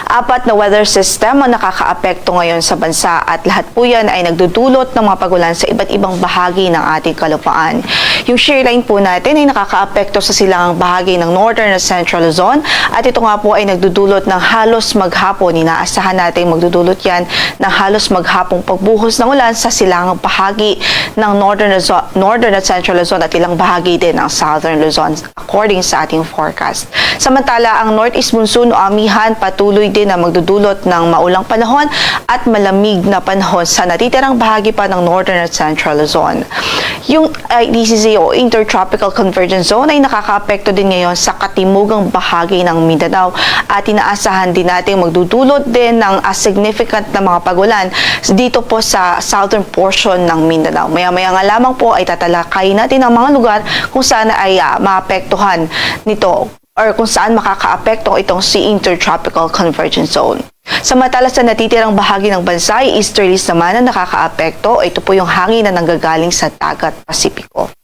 Apat na weather system ang nakakaapekto ngayon sa bansa at lahat po yan ay nagdudulot ng mga pagulan sa iba't ibang bahagi ng ating kalupaan. Yung shear line po natin ay nakakaapekto sa silangang bahagi ng northern at central Luzon at ito nga po ay nagdudulot ng halos maghapon. Inaasahan natin magdudulot yan ng halos maghapong pagbuhos ng ulan sa silangang bahagi ng northern at central Luzon at ilang bahagi din ng southern Luzon according sa ating forecast. Samantala, ang northeast monsoon o amihan patuloy din na magdudulot ng maulang panahon at malamig na panahon sa natitirang bahagi pa ng northern at central Luzon. Yung IDCZ o Intertropical Convergence Zone ay nakakaapekto din ngayon sa katimugang bahagi ng Mindanao at inaasahan din natin magdudulot din ng significant na mga pagulan dito po sa southern portion ng Mindanao. Maya-maya nga lamang po ay tatalakayin natin ang mga lugar kung saan ay maapektuhan nito or kung saan makakaapekto itong si Intertropical Convergence Zone. Samantala sa natitirang bahagi ng bansa, easterlies naman na nakakaapekto. Ito po yung hangin na nanggagaling sa dagat Pasipiko.